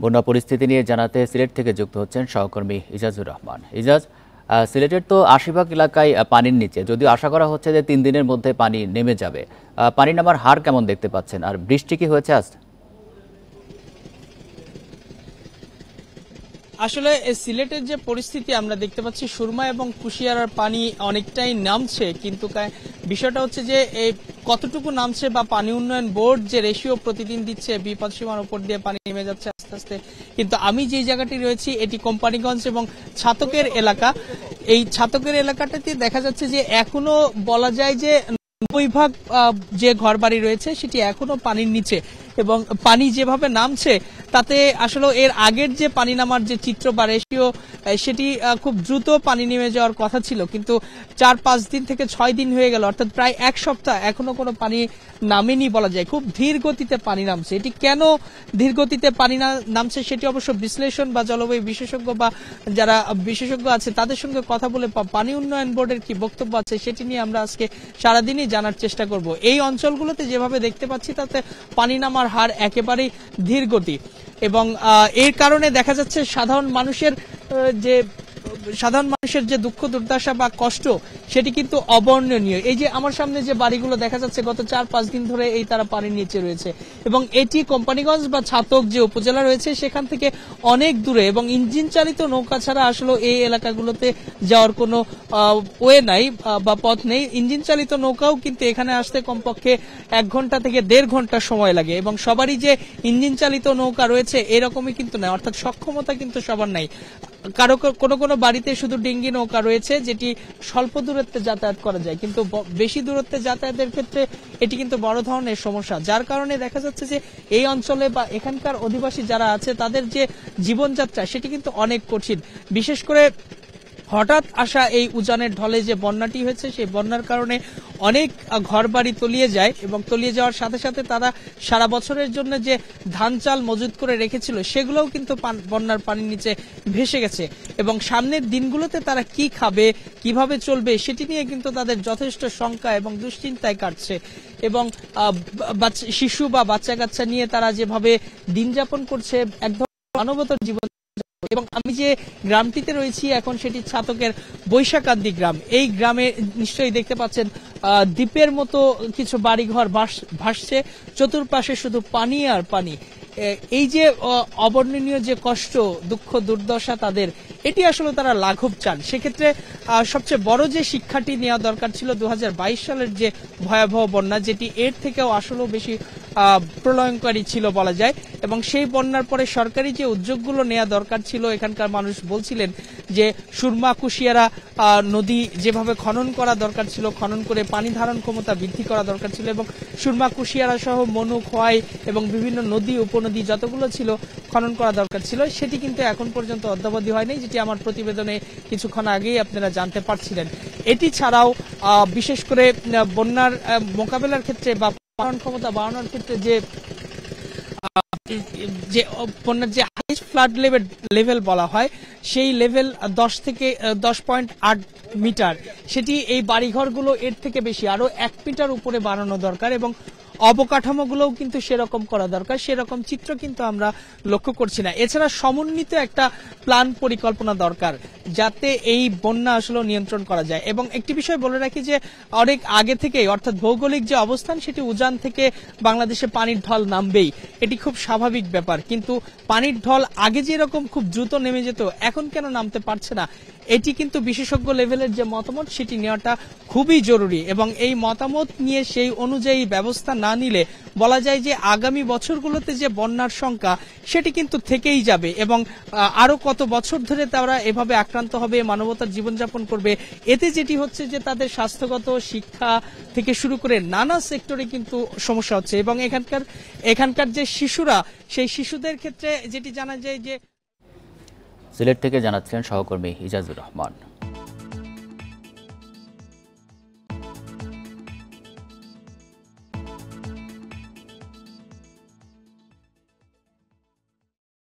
বন্যা পরিস্থিতি নিয়ে জানাতে সিলেট থেকে যুক্ত হচ্ছেন সহকর্মী ইজাজুর রহমান। ইজাজ, সিলেটের তো ৮০ ভাগ এলাকায় পানির নিচে, যদিও আশা করা হচ্ছে যে ৩ দিনের মধ্যে পানি নেমে যাবে। পানি নামার হার কেমন দেখতে পাচ্ছেন, আর বৃষ্টি কি হয়েছে আজ? আসলে সিলেটের যে পরিস্থিতি আমরা দেখতে পাচ্ছি, সুরমা এবং কুশিয়ারার পানি অনেকটাই নামছে, কিন্তু বিষয়টা হচ্ছে যে এই কতটুকু নামছে বা পানি উন্নয়ন বোর্ড যে রেশিও প্রতিদিন দিচ্ছে, বিপদ সীমার উপর দিয়ে পানি নেমে যাচ্ছে আস্তে আস্তে। কিন্তু আমি যে জায়গাটি রয়েছি এটি কোম্পানিগঞ্জ এবং ছাতকের এলাকা। এই ছাতকের এলাকাটাতে দেখা যাচ্ছে যে এখনো বলা যায় যে ৯০ ভাগ যে ঘরবাড়ি রয়েছে সেটি এখনো পানির নিচে, এবং পানি যেভাবে নামছে তাতে আসলে এর আগের যে পানি নামার যে চিত্র বা রেশিও সেটি খুব দ্রুত পানি নেমে যাওয়ার কথা ছিল, কিন্তু ৪-৫ দিন থেকে ৬ দিন হয়ে গেল, অর্থাৎ প্রায় এক সপ্তাহ এখনো কোনো পানি নামেনি বলা যায়। খুব ধীর গতিতে পানি নামছে। এটি কেন ধীর গতিতে পানি নামছে সেটি অবশ্য বিশ্লেষণ বা জলবায়ু বিশেষজ্ঞ বা যারা বিশেষজ্ঞ আছে তাদের সঙ্গে কথা বলে পানি উন্নয়ন বোর্ডের কি বক্তব্য আছে সেটি নিয়ে আমরা আজকে সারাদিনই জানার চেষ্টা করব। এই অঞ্চলগুলোতে যেভাবে দেখতে পাচ্ছি তাতে পানি নামার হার একেবারেই ধীর গতি, এবং এর কারণে দেখা যাচ্ছে সাধারণ মানুষের যে দুঃখ দুর্দশা বা কষ্ট সেটি কিন্তু অবর্ণনীয়। এই যে আমার সামনে যে বাড়িগুলো দেখা যাচ্ছে গত ৪-৫ দিন ধরে এই তারা পানির নিচে রয়েছে, এবং এটি কোম্পানিগঞ্জ বা ছাতক যে উপজেলা রয়েছে সেখান থেকে অনেক দূরে, এবং ইঞ্জিন চালিত নৌকা ছাড়া আসলে এই এলাকাগুলোতে যাওয়ার কোনো ওয়ে নাই বা পথ নেই। ইঞ্জিন চালিত নৌকাও কিন্তু এখানে আসতে কমপক্ষে ১ ঘন্টা থেকে ১.৫ ঘন্টা সময় লাগে, এবং সবারই যে ইঞ্জিন চালিত নৌকা রয়েছে এরকমই কিন্তু না, অর্থাৎ সক্ষমতা কিন্তু সবার নাই। কারো কোনো বাড়িতে শুধু ডিঙ্গি নৌকা রয়েছে যেটি স্বল্প দূরত্বে যাতায়াত করা যায়, কিন্তু বেশি দূরত্বে যাতায়াতের ক্ষেত্রে এটি কিন্তু বড় ধরনের সমস্যা, যার কারণে দেখা যাচ্ছে যে এই অঞ্চলে বা এখানকার অধিবাসী যারা আছে তাদের যে জীবনযাত্রা সেটি কিন্তু অনেক কঠিন। বিশেষ করে হঠাৎ আসা এই উজানের ঢলে যে বন্যাটি হয়েছে সেই বন্যার কারণে অনেক ঘরবাড়ি তলিয়ে যায়, এবং তলিয়ে যাওয়ার সাথে সাথে তারা সারা বছরের জন্য যে ধান চাল মজুত করে রেখেছিল সেগুলোও কিন্তু বন্যার পানির নিচে ভেসে গেছে, এবং সামনের দিনগুলোতে তারা কি খাবে কিভাবে চলবে সেটি নিয়ে কিন্তু তাদের যথেষ্ট শঙ্কা এবং দুশ্চিন্তায় কাটছে, এবং শিশু বা বাচ্চা কাচ্চা নিয়ে তারা যেভাবে দিন যাপন করছে একদম মানবতার জীবন। এবং আমি যে গ্রামটিতে রয়েছি এখন সেটি ছাতকের বৈশাকান্দি গ্রাম। এই গ্রামে নিশ্চয়ই দেখতে পাচ্ছেন দ্বীপের মতো কিছু বাড়িঘর ভাসছে, চতুর্পাশে শুধু পানি আর পানি। এই যে অবর্ণনীয় যে কষ্ট দুঃখ দুর্দশা তাদের, এটি আসলে তারা লাঘব চান। সেক্ষেত্রে সবচেয়ে বড় যে শিক্ষাটি নেওয়া দরকার ছিল ২০২২ সালের যে ভয়াবহ বন্যা, যেটি এর থেকেও আসলেও বেশি প্রলয়ঙ্কারী ছিল বলা যায়, এবং সেই বন্যার পরে সরকারি যে উদ্যোগগুলো নেওয়া দরকার ছিল, এখানকার মানুষ বলছিলেন যে সুরমা কুশিয়ারা নদী যেভাবে খনন করা দরকার ছিল, খনন করে পানি ধারণ ক্ষমতা বৃদ্ধি করা দরকার ছিল, এবং সুরমা কুশিয়ারা সহ মনু খোয়াই এবং বিভিন্ন নদী উপনদী যতগুলো ছিল খনন করা দরকার ছিল, সেটি কিন্তু এখন পর্যন্ত অদ্যাবধি হয়নি, যেটি আমার প্রতিবেদনে কিছুক্ষণ আগেই আপনারা জানতে পারছিলেন। এটি ছাড়াও বিশেষ করে বন্যার মোকাবেলার ক্ষেত্রে বা ধারণ ক্ষমতা বাড়ানোর ক্ষেত্রে যে বন্যার যে হাই ফ্লাড লেভেল বলা হয় সেই লেভেল 10 থেকে 10.8 মিটার, সেটি এই বাড়িঘরগুলো এর থেকে বেশি আরো 1 মিটার উপরে বাড়ানো দরকার, এবং অবকাঠামোগুলোও কিন্তু সেরকম করা দরকার। সেরকম চিত্র কিন্তু আমরা লক্ষ্য করছি না। এছাড়া সমন্বিত একটা প্ল্যান পরিকল্পনা দরকার যাতে এই বন্যা আসলে নিয়ন্ত্রণ করা যায়। এবং একটি বিষয় বলে রাখি যে অনেক আগে থেকেই, অর্থাৎ ভৌগোলিক যে অবস্থান সেটি উজান থেকে বাংলাদেশে পানির ঢল নামবেই, এটি খুব স্বাভাবিক ব্যাপার, কিন্তু পানির ঢল আগে যেরকম খুব দ্রুত নেমে যেত এখন কেন নামতে পারছে না, এটি কিন্তু বিশেষজ্ঞ লেভেলের যে মতামত সেটি নেওয়াটা খুবই জরুরি, এবং এই মতামত নিয়ে সেই অনুযায়ী ব্যবস্থা না নিলে বলা যায় যে আগামী বছরগুলোতে যে বন্যার সংখ্যা সেটি কিন্তু থেকেই যাবে, এবং আরো কত বছর ধরে তারা এভাবে আক্রান্ত হবে, মানবতার জীবনযাপন করবে। এতে যেটি হচ্ছে যে তাদের স্বাস্থ্যগত, শিক্ষা থেকে শুরু করে নানা সেক্টরে কিন্তু সমস্যা হচ্ছে, এবং এখানকার যে শিশুরা, সেই শিশুদের ক্ষেত্রে যেটি জানা যায় যে সিলেট থেকে জানাচ্ছিলেন সহকর্মী ইজাজুর রহমান।